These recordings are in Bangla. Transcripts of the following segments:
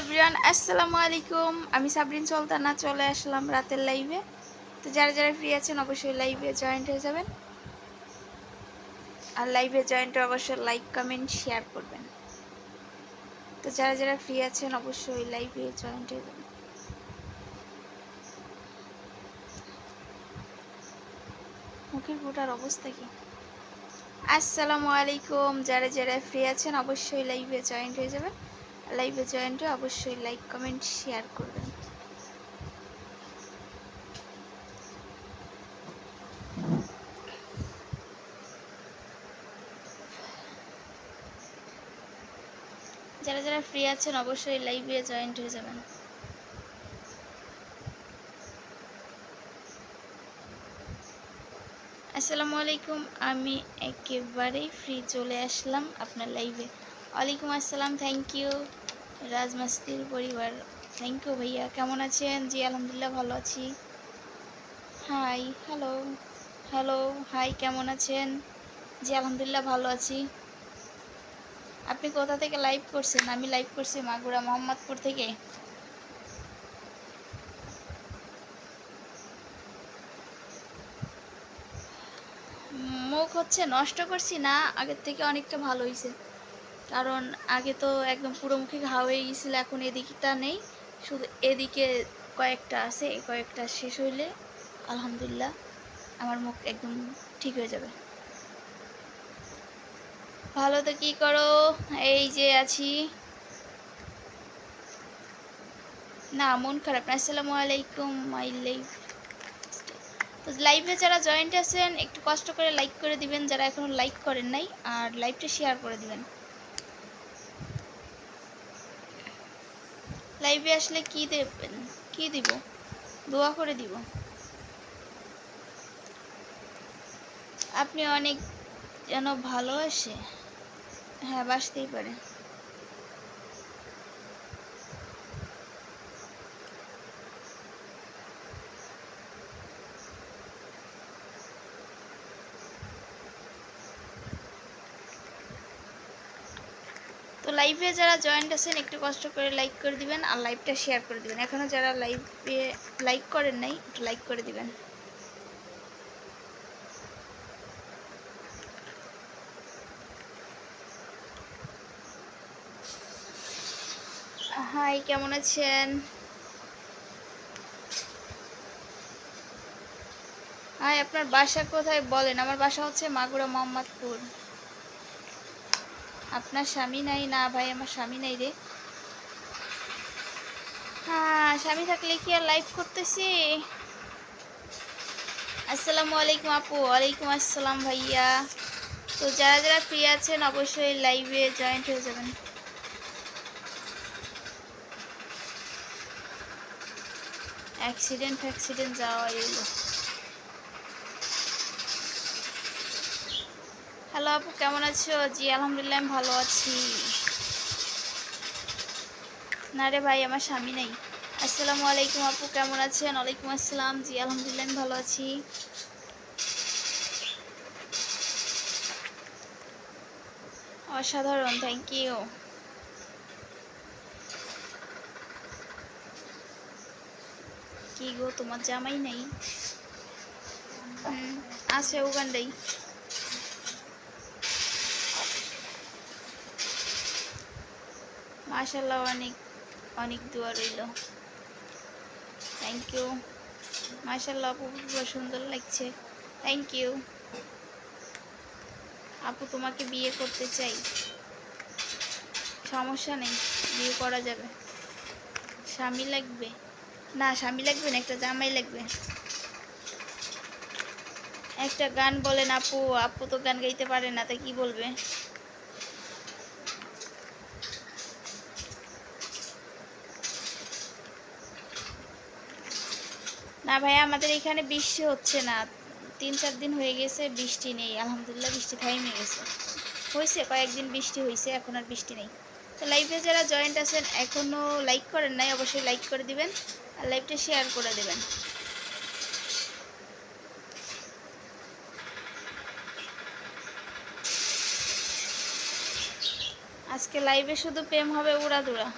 এভরিওয়ান, আসসালামু আলাইকুম। আমি সাবরিন সুলতানা চলে আসলাম রাতের লাইভে। তো যারা যারা ফ্রি আছেন অবশ্যই লাইভে জয়েন্ট হয়ে যাবেন, আর লাইভে জয়েন্ট অবশ্যই লাইক কমেন্ট শেয়ার করবেন। তো যারা যারা ফ্রি আছেন অবশ্যই লাইভে জয়েন্ট হয়ে যাবেন। মুখের ফুটার অবস্থা কি? আসসালামু আলাইকুম। যারা যারা ফ্রি আছেন অবশ্যই লাইভে জয়েন্ট হয়ে যাবেন, লাইভে জয়েন্ট হয়ে অবশ্যই লাইক কমেন্ট শেয়ার করবেন। যারা যারা ফ্রি আছেন অবশ্যই লাইভে জয়েন্ট হয়ে যাবেন। আসসালামু আলাইকুম। আমি একেবারেই ফ্রি চলে আসলাম আপনার লাইভে। ওয়ালাইকুম আসসালাম। থ্যাংক ইউ রাজমাস্তির পরিবার। থ্যাংক ইউ ভাইয়া। কেমন আছেন? জি আলহামদুলিল্লাহ ভালো আছি। হাই, হ্যালো হ্যালো, হাই, কেমন আছেন? জি আলহামদুলিল্লাহ ভালো আছি। আপনি কোথা থেকে লাইভ করছেন? আমি লাইভ করছি মাগুরা মোহাম্মদপুর থেকে। মুখ হচ্ছে নষ্ট করছি না, আগের থেকে অনেকটা ভালো হয়েছে। কারণ আগে তো একদম পুরো মুখে ঘা হয়ে গেছিলো, এখন এদিকটা নেই, শুধু এদিকে কয়েকটা আছে। এই কয়েকটা শেষ হইলে আলহামদুলিল্লাহ আমার মুখ একদম ঠিক হয়ে যাবে। ভালো তো কি করো? এই যে আছি। না, মন খারাপ না। আসসালামু আলাইকুম। My life. তো লাইভে যারা জয়েন্ট আছেন একটু কষ্ট করে লাইক করে দিবেন, যারা এখনো লাইক করেন নাই, আর লাইভটা শেয়ার করে দিবেন। লাইভে আসলে কি দেবেন? কি দিব? দোয়া করে দিব। আপনি অনেক যেন ভালোবাসে। হ্যাঁ, বাসতেই পারে। তো লাইভে যারা জয়েন্ট আছেন একটু কষ্ট করে লাইক করে দিবেন, আর লাইভটা শেয়ার করে দিবেন। এখনও যারা লাইভে লাইক করেন নাই একটু লাইক করে দিবেন। হাই, কেমন আছেন? হাই, আপনার বাসা কোথায় বলেন? আমার বাসা হচ্ছে মাগুরা মোহাম্মদপুর। আপনার স্বামী নাই? না ভাই, আমার স্বামী নাই রে। হ্যাঁ, স্বামী থাকলে কি আর লাইভ করতেছি? আসসালামু আলাইকুম আপু। ওয়ালাইকুম আসসালাম ভাইয়া। তো যারা যারা ফ্রি আছেন অবশ্যই লাইভে জয়েন্ট হয়ে যাবেন। অ্যাক্সিডেন্ট যাওয়া এলো। হ্যালো আপু, কেমন আছো? জি আলহামদুলিল্লাহ আমি ভালো আছি। না রে ভাই, আমার স্বামী নেই। আসসালামু আলাইকুম আপু, কেমন আছেন? ওয়ালাইকুম আসসালাম। জি আলহামদুলিল্লাহ আমি ভালো আছি। অসাধারণ, থ্যাংক ইউ। কি গো, তোমার জামাই নেই? আছে, উগান্ডাই। মাশাল্লাহ, অনেক অনেক দোয়া রইল। Thank you. মাশাল্লাহ আপু, পুরো সুন্দর লাগছে। Thank you. আপু, তোমাকে বিয়ে করতে চাই। সমস্যা নেই, বিয়ে করা যাবে। স্বামী লাগবে? না, স্বামী লাগবে না, একটা জামাই লাগবে। একটা গান বলেন আপু। আপু তো গান গাইতে পারে না, তা কি বলবে? না ভাইয়া, আমাদের এখানে বৃষ্টি হচ্ছে না। 3-4 দিন হয়ে গেছে বৃষ্টি নেই, আলহামদুলিল্লাহ বৃষ্টি থামিয়ে গেছে। হয়েছে কয়েকদিন বৃষ্টি হয়েছে, এখন আর বৃষ্টি নেই। তো লাইভে যারা জয়েন্ট আছেন এখনও লাইক করেন নাই, অবশ্যই লাইক করে দিবেন, আর লাইভটা শেয়ার করে দেবেন। আজকে লাইভে শুধু প্রেম হবে উড়াধুরা।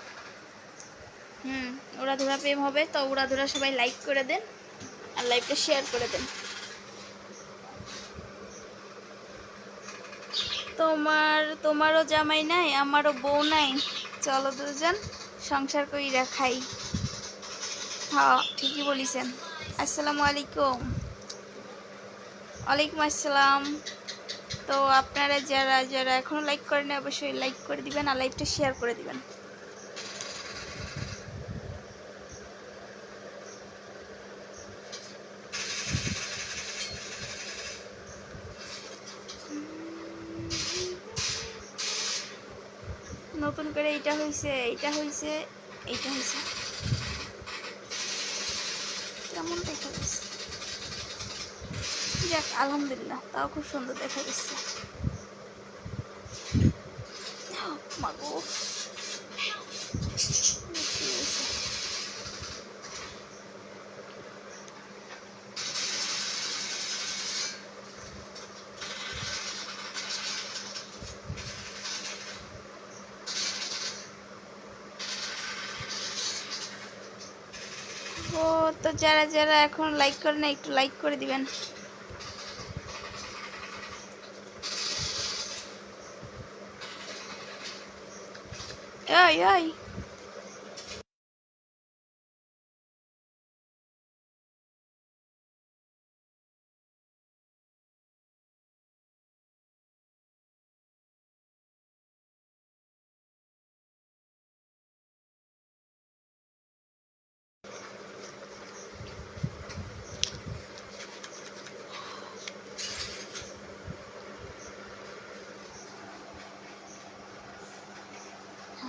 উড়াধুরা প্রেম হবে, তো উড়াধুরা সবাই লাইক করে দেন আর লাইভটা শেয়ার করে দেন। তোমারও জামাই নাই, আমারও বউ নাই, চলো দুজন সংসার কইরা খাই। হ্যাঁ ঠিকই বলিছেন। আসসালামু আলাইকুম। ওয়ালাইকুম আসসালাম। তো আপনারা যারা যারা এখনো লাইক করেন অবশ্যই লাইক করে দিবেন আর লাইভটা শেয়ার করে দিবেন। নতুন করে এইটা হয়েছে, এইটা হয়েছে, এইটা হয়েছে, কেমন দেখা যাচ্ছে? যাক আলহামদুলিল্লাহ, তাও খুব সুন্দর দেখা যাচ্ছে। মাগো ও, তো যারা যারা এখন লাইক করে না একটু লাইক করে দিবেন। ওই ওই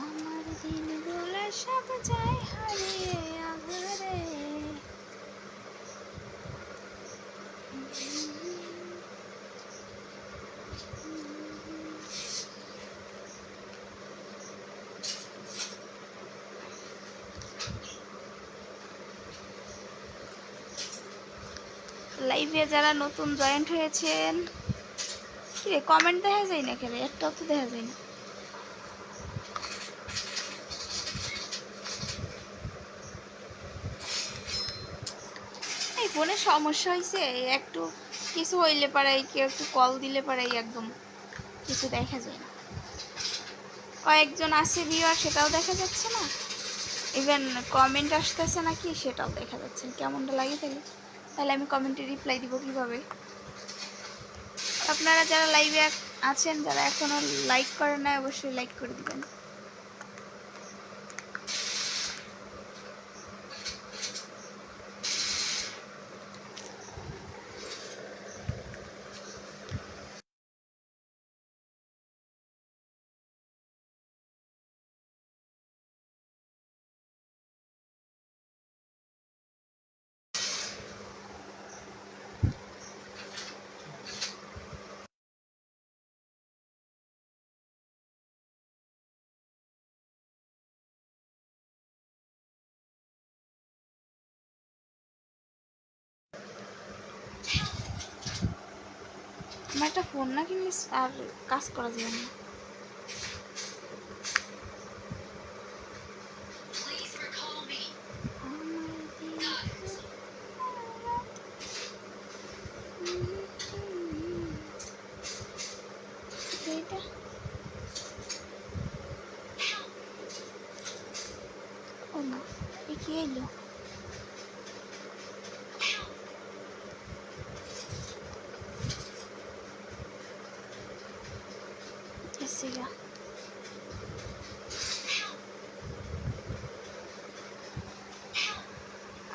আমার দিনগুলো সব যায় হারিয়ে আধারে। লাইভে যারা নতুন জয়েন্ট হয়েছেন, কিরে কমেন্ট দেখা যায় না কেন? একটাও তো দেখা যায় না। এই ফোনে সমস্যা হয়েছে, একটু কিছু হইলে পারে, কেউ একটু কল দিলে পারে একদম কিছু দেখা যায় না। কয়েকজন আছে ভিউয়ার সেটাও দেখা যাচ্ছে না, ইভেন কমেন্ট আসতেছে নাকি সেটাও দেখা যাচ্ছে। কেমনটা লাগে তাহলে? তাহলে আমি কমেন্টে রিপ্লাই দিব কিভাবে? আপনারা যারা লাইভে আছেন, যারা এখনো লাইক করেন না অবশ্যই লাইক করে দিবেন। আমার একটা ফোন না কিনলে আর কাজ করা যাবে না। এইটা ও মা, এ কি এলো? এসিগা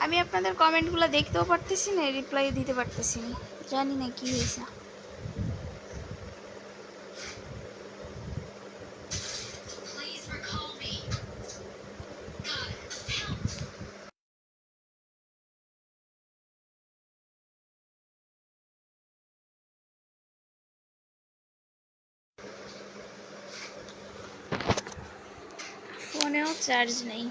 আমি আপনাদের কমেন্টগুলো দেখতেও পারতেছি না, রিপ্লাই দিতে পারতেছি না, জানি না কি হয়েছে। ফোনেও চার্জ নেই।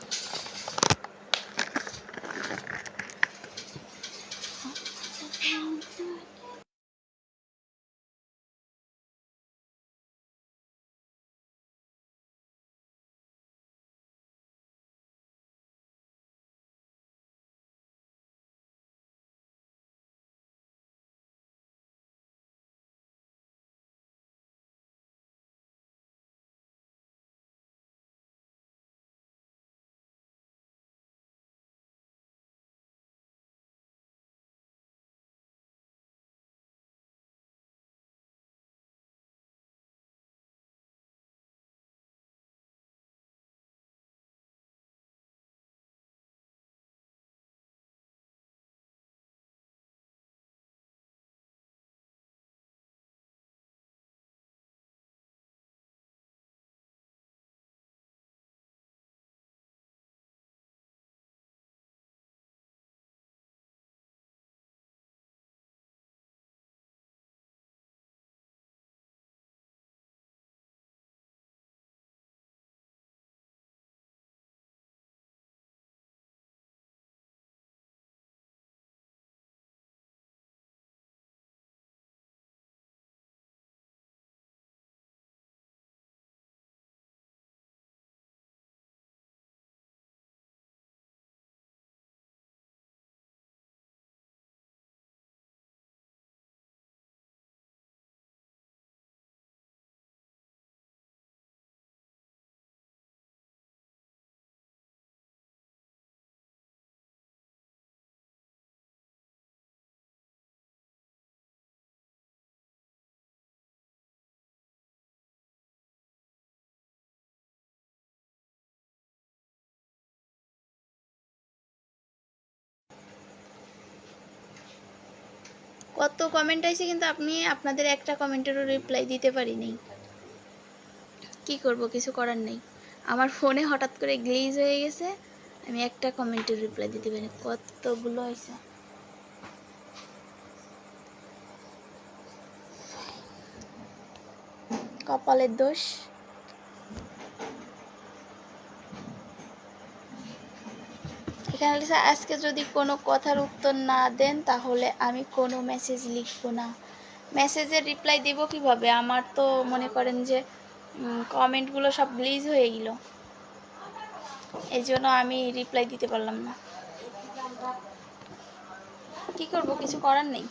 কত কমেন্ট আইছে কিন্তু আপনি আপনাদের একটা কমেন্টেরও রিপ্লাই দিতে পারিনি। কি করব, কিছু করার নেই। আমার ফোনে হঠাৎ করে গ্লিজ হয়ে গেছে, আমি একটা কমেন্টের রিপ্লাই দিতে পারিনি। কতগুলো আইছে, কপালের দোষ। এখানে লিখেছে আজকে যদি কোনো কথার উত্তর না দেন তাহলে আমি কোনো মেসেজ লিখব না। মেসেজের রিপ্লাই দেব কিভাবে? আমার তো মনে করেন যে কমেন্টগুলো সব গ্লিজ হয়ে গেল, এই জন্য আমি রিপ্লাই দিতে পারলাম না। কি করব, কিছু করার নেই।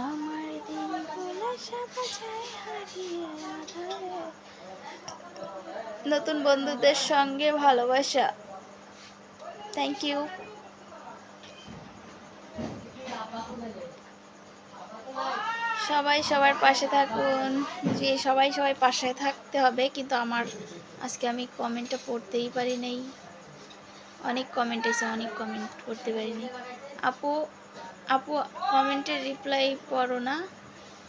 আমার দিনগুলো সাজায় হারিয়ে আধারে, নতুন বন্ধুদের সঙ্গে ভালোবাসা। Thank you. সবাই সবার পাশে থাকুন। যে সবাই সবাই পাশে থাকতে হবে, কিন্তু আমার আজকে আমি কমেন্টটা পড়তেই পারি নাই। অনেক কমেন্ট এসে, অনেক কমেন্ট পড়তে পারিনি। আপু আপু কমেন্টের রিপ্লাই পড়ো না?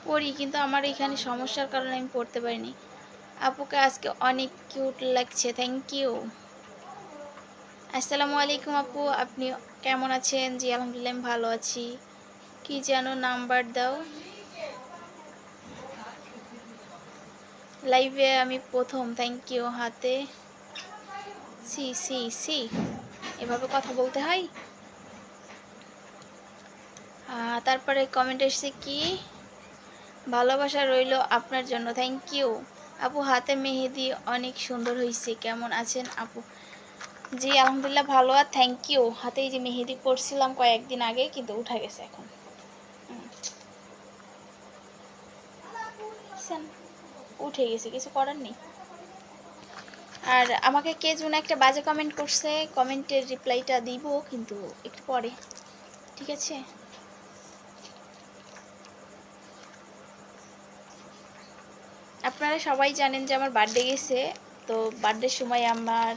পড়ি, কিন্তু আমার এখানে সমস্যার কারণে আমি পড়তে পারিনি। আপুকে আজকে অনেক কিউট লাগছে, থ্যাংক ইউ। আসসালামু আলাইকুম আপু, আপনি কেমন আছেন? জি আলহামদুলিল্লাহ আমি ভালো আছি। কি যেন নাম্বার দাও, লাইভে আমি প্রথম, থ্যাংক ইউ। হাতে সি সি সি এভাবে কথা বলতে হয়। তারপরে কমেন্ট এসেছে কি, ভালোবাসা রইল আপনার জন্য, থ্যাংক ইউ। আপু হাতে মেহেদি অনেক সুন্দর হয়েছে, কেমন আছেন আপু? জি আলহামদুলিল্লাহ ভালো, আর থ্যাংক ইউ। হাতে এই যে মেহেদি করছিলাম কয়েকদিন আগে, কিন্তু উঠা গেছে এখন। উঠে গেছে, কিছু করার নেই। আর আমাকে কে যেন একটা বাজে কমেন্ট করছে, কমেন্টের রিপ্লাইটা দিব কিন্তু একটু পরে, ঠিক আছে? আপনারা সবাই জানেন যে আমার বার্থডে গেছে, তো বার্থডের সময় আমার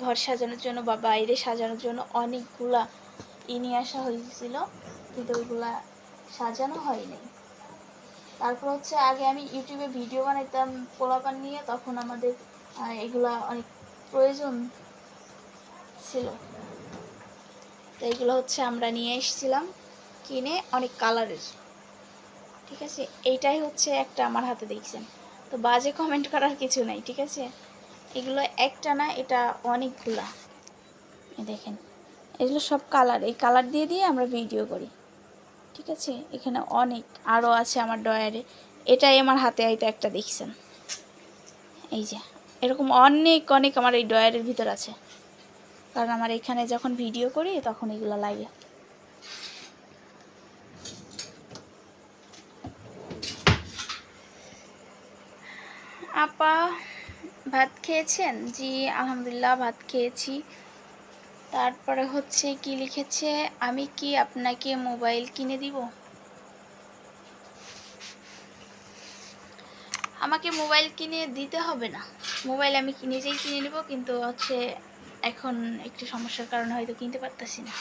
ঘর সাজানোর জন্য বা বাইরে সাজানোর জন্য অনেকগুলা নিয়ে আসা হয়েছিল, কিন্তু ওইগুলা সাজানো হয়নি। তারপর হচ্ছে আগে আমি ইউটিউবে ভিডিও বানাইতাম পোলাপান নিয়ে, তখন আমাদের এগুলা অনেক প্রয়োজন ছিল, তো এইগুলো হচ্ছে আমরা নিয়ে এসেছিলাম কিনে, অনেক কালারের, ঠিক আছে? এইটাই হচ্ছে একটা আমার হাতে দেখছেন, তো বাজে কমেন্ট করার কিছু নাই, ঠিক আছে? এগুলো একটা না, এটা অনেকগুলা। দেখেন এগুলো সব কালার, এই কালার দিয়ে দিয়ে আমরা ভিডিও করি, ঠিক আছে? এখানে অনেক আরও আছে আমার ডয়ারে, এটাই আমার হাতে হয়তো একটা দেখছেন। এই যে এরকম অনেক অনেক আমার এই ডয়ারের ভিতর আছে, কারণ আমার এখানে যখন ভিডিও করি তখন এগুলো লাগে। আপা ভাত খেয়েছেন? জি আলহামদুলিল্লাহ ভাত খেয়েছি। তারপরে হচ্ছে কি লিখেছে, আমি কি আপনাকে মোবাইল কিনে দিব? আমাকে মোবাইল কিনে দিতে হবে না, মোবাইল আমি নিজেই কিনে নেব, কিন্তু হচ্ছে এখন একটু সমস্যার কারণে হয়তো কিনতে পারতেছি না।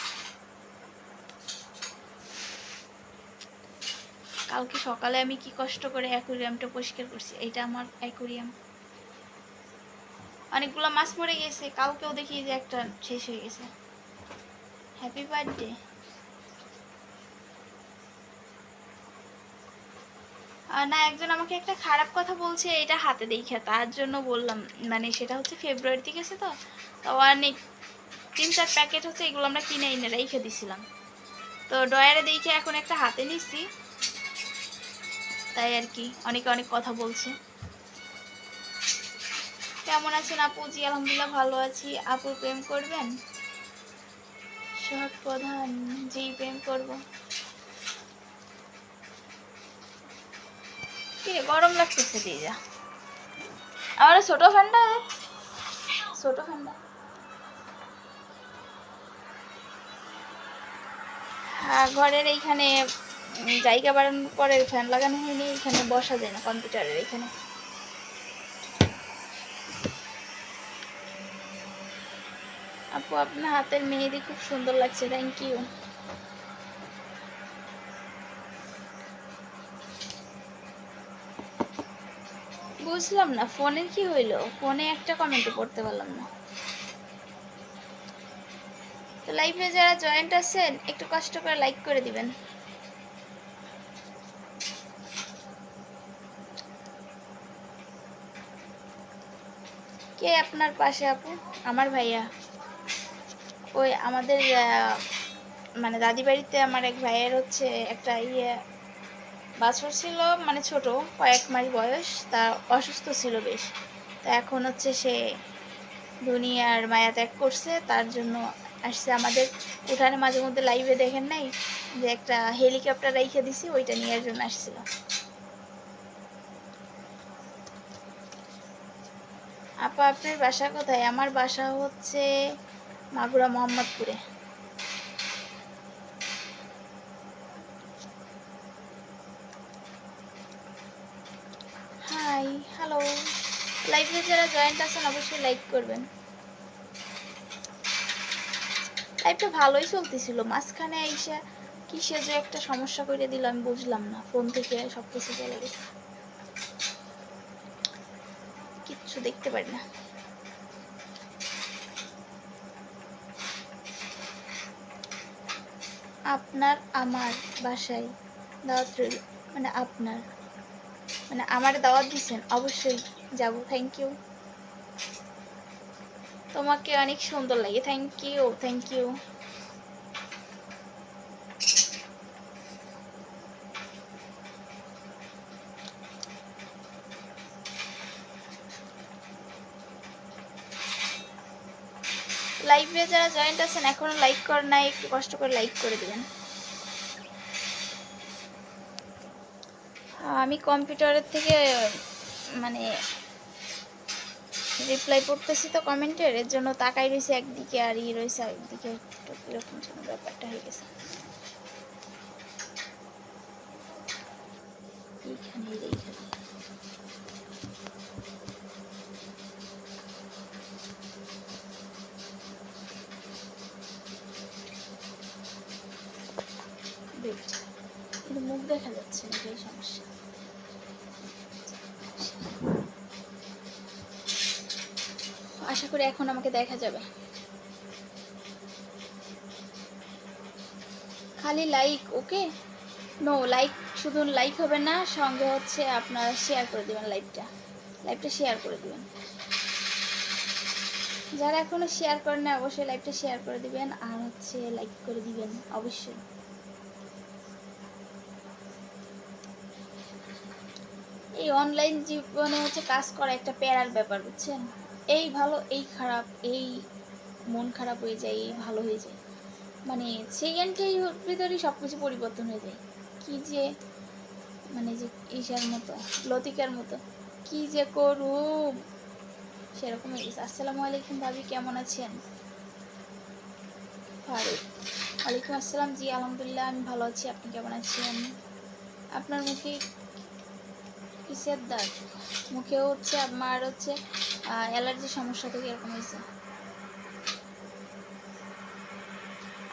কালকে সকালে আমি কি কষ্ট করে অ্যাকুরিয়ামটা পরিষ্কার করছি, এটা আমার অ্যাকুরিয়াম, অনেকগুলো মাছ মরে গেছে, কালকেও দেখি যে একটা শেষ হয়ে গেছে। Happy birthday. না, একজন আমাকে একটা খারাপ কথা বলছে, এটা হাতে দেখে, তার জন্য বললাম, মানে সেটা হচ্ছে ফেব্রুয়ারিতে গেছে, তো অনেক 3-4 প্যাকেট হচ্ছে, এগুলো আমরা কিনে এনে রেখে দিছিলাম, তো ডয়ারে দেখে এখন একটা হাতে নিচ্ছি, তাই আর কি অনেকে অনেক কথা বলছে। কেমন আছেন আপু? জি আলহামদুলিল্লাহ ভালো আছি। আপু প্রেম করবেন? সোহাগ প্রধান, জি প্রেম করব। কি গরম লাগতেছে দিয়ে যা, আমার ছোট ফ্যানটা, ছোট ফ্যানটা। ঘরের এইখানে জায়গা বাড়ানোর পরে ফ্যান লাগানো হয়নি, এখানে বসা যায় না কম্পিউটারের এখানে। আপু আপনার হাতের মেহেদি খুব সুন্দর লাগছে, থ্যাংক ইউ। বুঝলাম না ফোনের কি হইলো, ফোনে একটা কমেন্টও পড়তে পারলাম না। তো লাইভে যারা জয়েন্ট আছেন একটু কষ্ট করে লাইক করে দিবেন। কে আপনার পাশে আপু? আমার ভাইয়া। ওই আমাদের মানে দাদি বাড়িতে আমার এক ভাইয়ের হচ্ছে একটা বাছুর ছিল, মানে ছোট, কয়েক মাস বয়স, তা অসুস্থ ছিল বেশ। তা এখন হচ্ছে সে দুনিয়ার মায়া ত্যাগ করছে, তার জন্য আসছে আমাদের উঠানে। মাঝে মধ্যে লাইভে দেখেন নাই যে একটা হেলিকপ্টার রেখে দিছি, ওইটা নেওয়ার জন্য আসছিল। আপা আপনার বাসা কোথায়? আমার বাসা হচ্ছে মাগুরা মোহাম্মদপুরে। Hi, hello. লাইভে যারা জয়েন্ট আছেন অবশ্যই লাইক করবেন। লাইভটা ভালোই চলতেছিল, মাঝখানে আইসা কিসে যে একটা সমস্যা করে দিল আমি বুঝলাম না, ফোন থেকে সব কিছু চলে গেছে, কিচ্ছু দেখতে পারি না। আপনার আমার বাসায় দাওয়াত রইল, মানে আপনার মানে আমার দাওয়াত দিচ্ছেন, অবশ্যই যাব, থ্যাংক ইউ। তোমাকে অনেক সুন্দর লাগে, থ্যাংক ইউ, থ্যাংক ইউ। লাইভে যারা জয়েন্ট আছেন এখনো লাইক করেন নাই, একটু কষ্ট করে লাইক করে দিবেন। আমি কম্পিউটারের থেকে মানে রিপ্লাই পড়তেছি তো কমেন্টের, এর জন্য তাকাই রয়েছে একদিকে আর রয়েছে একদিকে, একটু এরকম যেন ব্যাপারটা হয়ে গেছে। এইখানে কিন্তু মুখ দেখা যাচ্ছে না, এই সমস্যা। আশা করি এখন আমাকে দেখা যাবে। খালি লাইক, ওকে? নো লাইক, শুধু লাইক হবে না, সঙ্গে হচ্ছে আপনারা শেয়ার করে দেবেন লাইভটা শেয়ার করে দেবেন। যারা এখনো শেয়ার করেন না অবশ্যই লাইভটা শেয়ার করে দিবেন, আর হচ্ছে লাইক করে দিবেন অবশ্যই। এই অনলাইন জীবনে হচ্ছে কাজ করা একটা প্যারার ব্যাপার, বুঝছেন? এই ভালো এই খারাপ, এই মন খারাপ হয়ে যায়, এই ভালো হয়ে যায়, মানে সেকেন্ডের ভিতরেই সব কিছু পরিবর্তন হয়ে যায়। কি যে মানে যে ঈশার মতো, লতিকার মতো কি যে করুম, সেরকম হয়ে গেছে। আসসালামু আলাইকুম ভাবি, কেমন আছেন? ফারুক, ওয়ালাইকুম আসসালাম। জি আলহামদুলিল্লাহ আমি ভালো আছি, আপনি কেমন আছেন? আপনার মুখে কিসের দাগ? মুখে হচ্ছে আমার হচ্ছে অ্যালার্জির সমস্যা থেকে এরকম হয়েছে।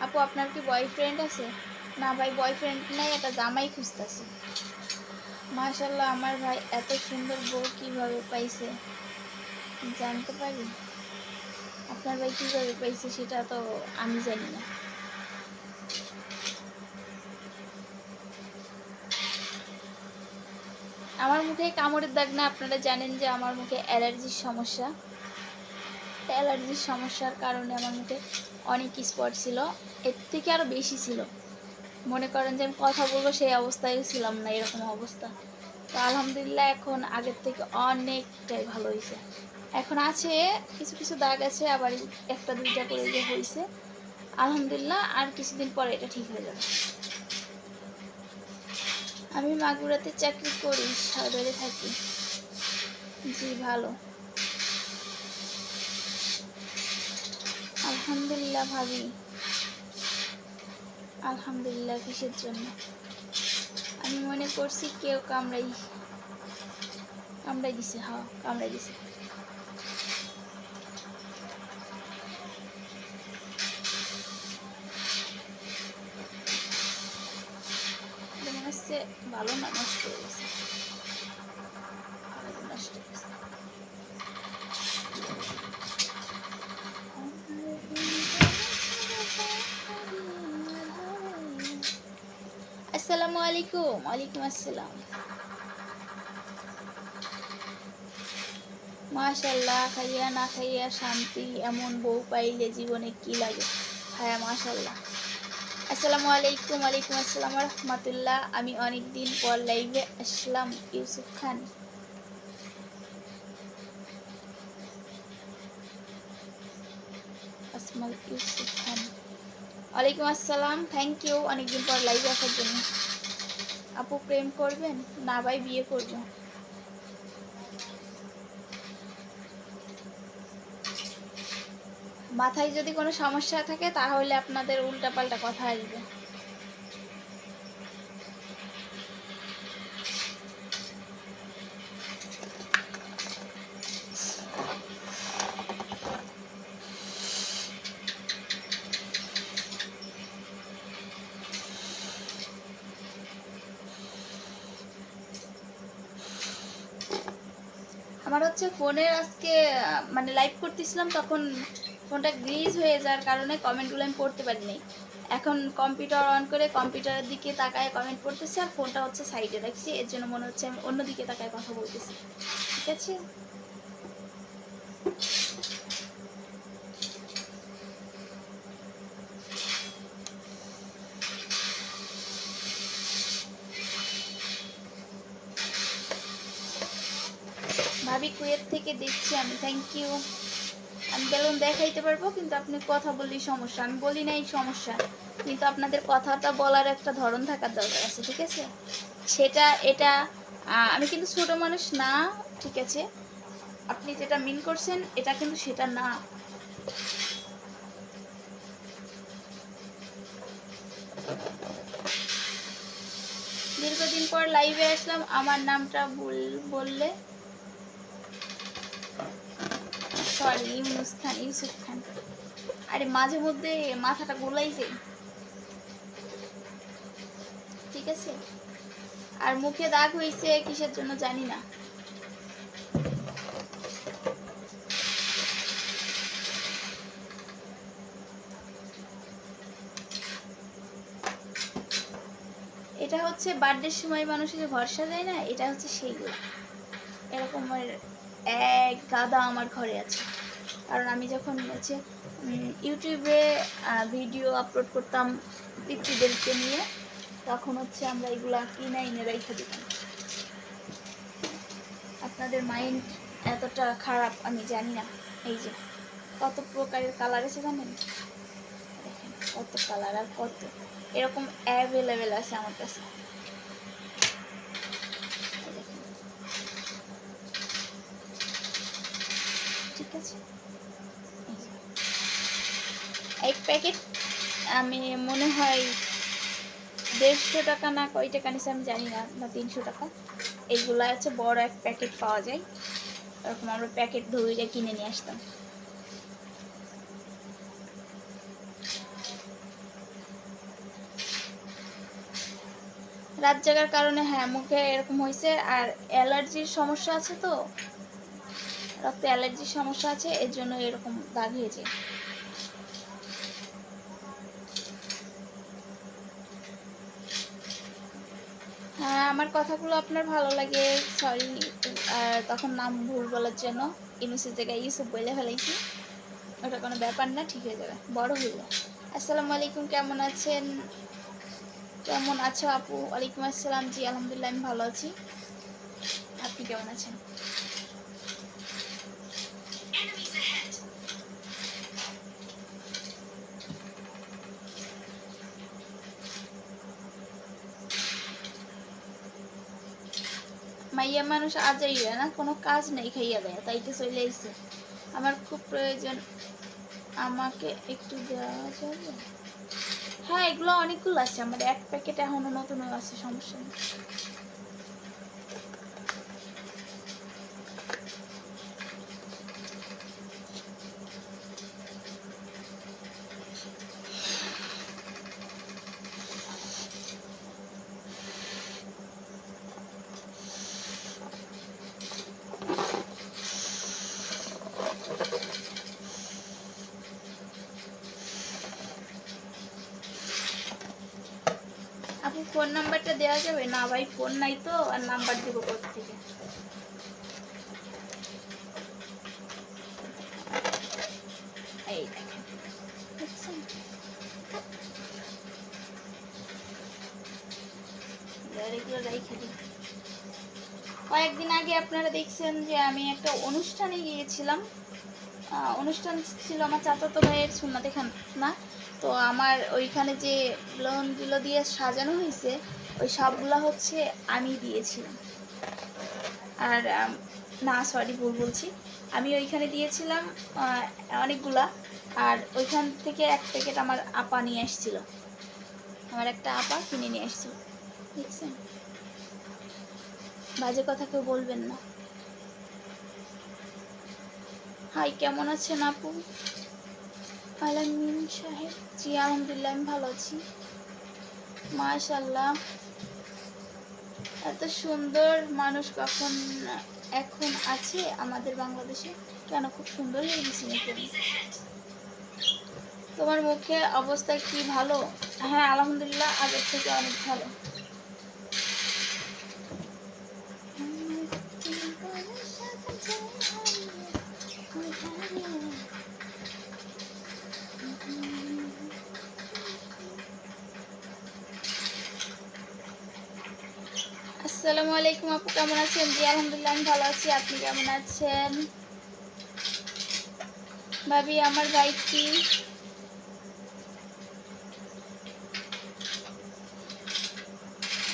আপু আপনার কি বয়ফ্রেন্ড আছে? না ভাই, বয়ফ্রেন্ড নাই, একটা জামাই খুঁজতেছি। মাশাল্লাহ, আমার ভাই এত সুন্দর বউ কিভাবে পাইছে জানতে পারি? আপনার ভাই কিভাবে পাইছে সেটা তো আমি জানি না। আমার মুখে কামড়ের দাগ না, আপনারা জানেন যে আমার মুখে অ্যালার্জির সমস্যা। অ্যালার্জির সমস্যার কারণে আমার মুখে অনেক স্পট ছিল, এর থেকে আরও বেশি ছিল। মনে করেন যে আমি কথা বলবো সেই অবস্থায় ছিলাম না, এরকম অবস্থা। তো আলহামদুলিল্লাহ এখন আগের থেকে অনেকটাই ভালো হয়েছে। এখন আছে কিছু কিছু দাগ আছে, আবার একটা দুইটা করে যে হয়েছে, আলহামদুলিল্লাহ আর কিছুদিন পরে এটা ঠিক হয়ে যাবে। আমি মাগুরাতে চাকরি করি, সদরে থাকি। জি ভালো, আলহামদুলিল্লাহ ভাবি। আলহামদুলিল্লাহ কিসের জন্য? আমি মনে করছি কেউ কামড়াই দিছে, হ্যাঁ কামড়াই দিছে। হয়েছে ভালো না, নষ্ট হয়ে গেছে, নষ্ট হয়ে গেছে। আসসালামু আলাইকুম। ওয়ালাইকুম আসসালাম। মাশাল্লাহ, খাইয়া না খাইয়া শান্তি, এমন বউ পাইলে জীবনে কি লাগে। হ্যাঁ মাশাল্লাহ। আসসালামু আলাইকুম। ওয়ালাইকুম আসসালাম রহমতুল্লাহ। আমি অনেক দিন পর লাইভে আসলাম। ইউসুফ খান, আসমাল ইউসুফ খান। ওয়ালাইকুম আসসালাম, থ্যাংক ইউ অনেকদিন পর লাইভে আসার জন্য। আপু প্রেম করবেন? না ভাই, বিয়ে করব। মাথায় যদি কোনো সমস্যা থাকে তাহলে আপনাদের উল্টাপাল্টা কথা আসবে। আমার হচ্ছে ফোনের আজকে মানে লাইভ করতেছিলাম, তখন ফোনটা গ্রিজ হয়ে যাওয়ার কারণে কমেন্টগুলো আমি পড়তে পারিনি। এখন কম্পিউটার অন করে কম্পিউটারের দিকে তাকায় কমেন্ট পড়তেছি, আর ফোনটা হচ্ছে সাইডে রাখছি, এর জন্য মনে হচ্ছে আমি অন্যদিকে তাকায় কথা বলতেছি। ঠিক আছে। ভাবি কুয়েত থেকে দেখছি আমি, থ্যাংক ইউ। আমি বেলুন দেখাইতে পারবো, কিন্তু আপনি কথা বললেই সমস্যা। আমি বলি নাই সমস্যা, কিন্তু আপনাদের কথাটা বলার একটা ধরন থাকার দরকার আছে, ঠিক আছে। সেটা এটা আমি কিন্তু ছোট মানুষ না, ঠিক আছে। আপনি যেটা মিন করছেন এটা কিন্তু সেটা না। দীর্ঘদিন পর লাইভে আসলাম, আমার নামটা বললে। সরি, ইউনুস খান, ইউসুফ খান। আরে মাঝে মধ্যে মাথাটা গোলাই যায়, ঠিক আছে। আর মুখে দাগ হয়েছে কিসের জন্য জানি না। এটা হচ্ছে বার্থডের সময় মানুষের ভরসা দেয় না, এটা হচ্ছে সেইগুলো। এরকমের এক গাদা আমার ঘরে আছে। কারণ আমি যখন হচ্ছে ইউটিউবে ভিডিও আপলোড করতাম পিতৃদেরকে নিয়ে, তখন হচ্ছে আমরা এগুলা কিনে এনে রেখে দিতাম। আপনাদের মাইন্ড এতটা খারাপ আমি জানি না। এই যে কত প্রকারের কালার আছে জানেন, দেখেন কত কালার, আর কত এরকম অ্যাভেলেবেল আছে আমার কাছে। ঠিক আছে। এক প্যাকেট আমি মনে হয় 150 টাকা না কয় টাকা নিছে আমি জানি না, না 300 টাকা। এইগুলা হচ্ছে বড় এক প্যাকেট পাওয়া যায়, এরকম আমরা প্যাকেট ধরে কিনে নিয়ে আসতাম। রাত জাগার কারণে হ্যাঁ মুখে এরকম হয়েছে, আর অ্যালার্জির সমস্যা আছে, তো রক্তে অ্যালার্জির সমস্যা আছে, এর জন্য এরকম দাগ হয়েছে। হ্যাঁ আমার কথাগুলো আপনার ভালো লাগে, সরি তখন নাম ভুল বলার জন্য ইউনুসের জায়গায় ইউসুফ বলে ফেলাইছি। ওটা কোনো ব্যাপার না, ঠিক হয়ে যাবে বড় হইলে। আসসালামু আলাইকুম, কেমন আছেন? কেমন আছো আপু? ওয়ালাইকুম আসসালাম। জি আলহামদুলিল্লাহ আমি ভালো আছি, আপনি কেমন আছেন? মাইয়া মানুষ আজাইরা না, কোনো কাজ নেই, খাইয়া দেয় তাই তো চলে এসেছে। আমার খুব প্রয়োজন, আমাকে একটু দেওয়া যাবে? হ্যাঁ এগুলো অনেকগুলো আছে আমার, এক প্যাকেট এখনো নতুন আছে, সমস্যা নেই। ফোন নাম্বারটা দেওয়া যাবে না ভাই? ফোন নাই তো, আর নাম্বার দিব কোথা থেকে? এই দেখেন, দেখছেন? এগুলো রেখে দিই। কয়েকদিন আগে আপনারা দেখছেন যে আমি একটা অনুষ্ঠানে গিয়েছিলাম। অনুষ্ঠান ছিল আমার চাচাতো ভাইয়ের সুন্নাতে খানা। তো আমার ওইখানে যে বেলুনগুলো দিয়ে সাজানো হয়েছে, ওই সবগুলো হচ্ছে আমি দিয়েছিলাম। আর না সরি, ভুল বলছি, আমি ওইখানে দিয়েছিলাম অনেকগুলা। আর ওইখান থেকে এক প্যাকেট আমার আপা নিয়ে এসেছিল, আমার একটা আপা কিনে নিয়ে এসেছিল। দেখছেন? বাজে কথা কেউ বলবেন না। হাই, কেমন আছেন আপু? আলামিন সাহেব, জি আলহামদুলিল্লাহ আমি ভালো আছি। মাশাআল্লাহ, এত সুন্দর মানুষ কখন এখন আছে আমাদের বাংলাদেশে? কেন, খুব সুন্দর হয়ে গেছি নাকি আমি? তোমার মুখে অবস্থা কি ভালো? হ্যাঁ আলহামদুলিল্লাহ, আগের থেকে অনেক ভালো। আসসালামু আলাইকুম আপু, কেমন আছেন? জি আলহামদুলিল্লাহ আমি ভালো আছি। আপনি কেমন আছেন? ভাবি আমার ভাই কি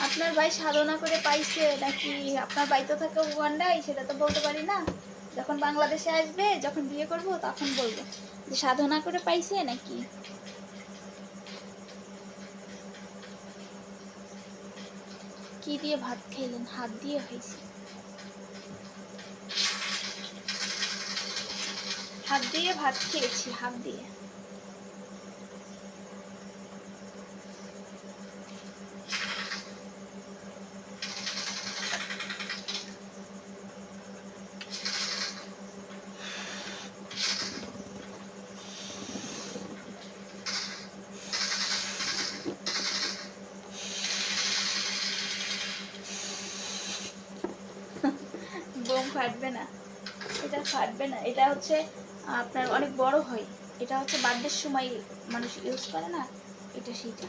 আপনার ভাই সাধনা করে পাইছে নাকি? আপনার ভাই তো থাকে উগান্ডায়, সেটা তো বলতে পারি না। যখন বাংলাদেশে আসবে, যখন বিয়ে করব, তখন বলবো যে সাধনা করে পাইছে নাকি। কি দিয়ে ভাত খেলেন? হাত দিয়ে হয়েছে? হাত দিয়ে ভাত খেয়েছি, হাত দিয়ে। বোম ফাটবে না, এটা ফাটবে না। এটা হচ্ছে আপনার অনেক বড় হয়। এটা হচ্ছে বার্থডের সময় মানুষ ইউজ করে না, এটা সেইটা।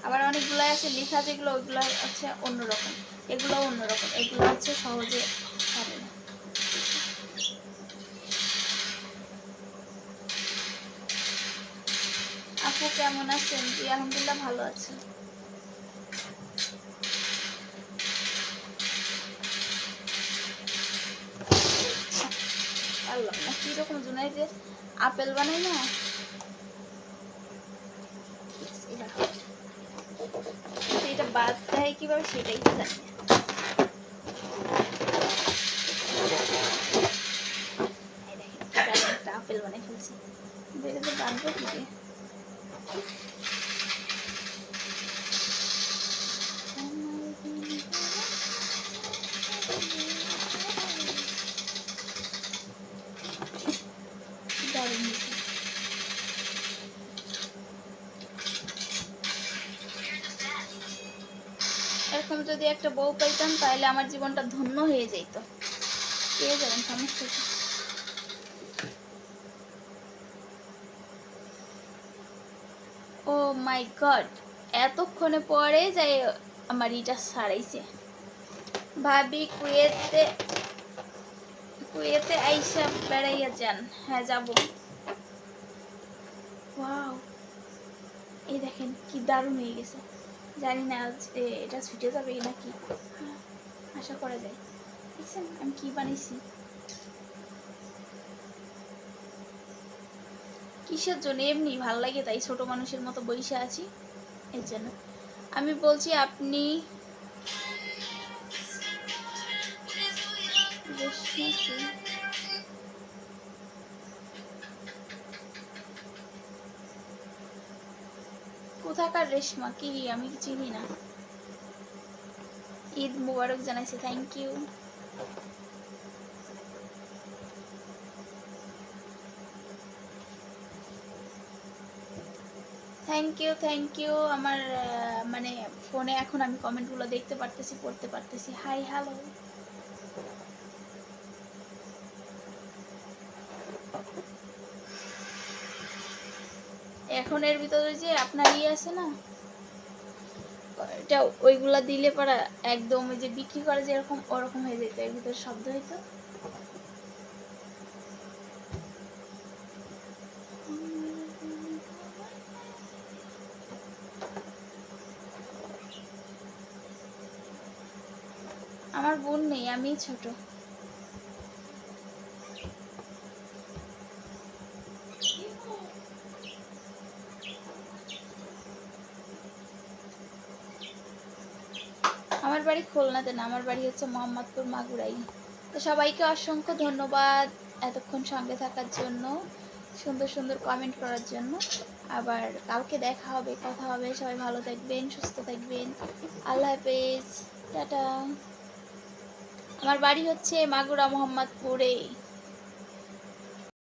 আবার অনেকগুলো আছে লেখা, যেগুলো ওইগুলো হচ্ছে অন্যরকম, এগুলো অন্যরকম, এগুলো হচ্ছে সহজে হবে না। আপু কেমন আছেন? জি আলহামদুলিল্লাহ ভালো আছি। আল্লাহ না, কিরকম জুনাই যে আপেল বানাই না, এটা বাদ দেয় কিভাবে সেটাই তো জানি না। একটা আপেল বানাই ফেলছি, বেরোতে বাঁধবো কি দিয়ে? দারুণ হয়েছে। এরকম যদি একটা বউ পাইতাম তাহলে আমার জীবনটা ধন্য হয়ে যেত। পেয়ে যাবেন, সমস্যা কি? ও মাই গড, এতক্ষণে পরে যাই আমার ইটা ছাড়াইছে। ভাবি কুয়েতে, কুয়েতে আইসা বেড়াইয়া যান? হ্যাঁ যাব। ওয়াও, এই দেখেন কি দারুণ হয়ে গেছে। জানি না এটা ছুটে যাবে নাকি, আশা করা যায়। দেখছেন আমি কি বানাইছি? কিসের জন্য? এমনি ভাল লাগে তাই ছোট মানুষের মতো বইসা আছি, এর জন্য। আমি বলছি আপনি কোথাকার রেশমা? কি আমি চিনি না। ঈদ মুবারক জানাইছে, থ্যাংক ইউ। Thank you. আমার মানে ফোনে এখন আমি কমেন্টগুলো দেখতে পারতেছি, পড়তে পারতেছি। Hi hello. এখন এর ভিতরে যে আপনার আছে না, এটা ওইগুলা দিলে পরা একদম ওই যে বিক্রি করে যেরকম ওরকম হয়ে যেত, এর ভিতরে শব্দ হইতো। আমার বোন নেই, আমিই ছোট। আমার বাড়ি খুলনাতে না, আমার বাড়ি হচ্ছে মোহাম্মদপুর মাগুরাই। তো সবাইকে অসংখ্য ধন্যবাদ এতক্ষণ সঙ্গে থাকার জন্য, সুন্দর সুন্দর কমেন্ট করার জন্য। আবার কালকে দেখা হবে, কথা হবে। সবাই ভালো থাকবেন, সুস্থ থাকবেন। আল্লাহ হাফেজ, টাটা। আমার বাড়ি হচ্ছে মাগুরা মোহাম্মদপুরে।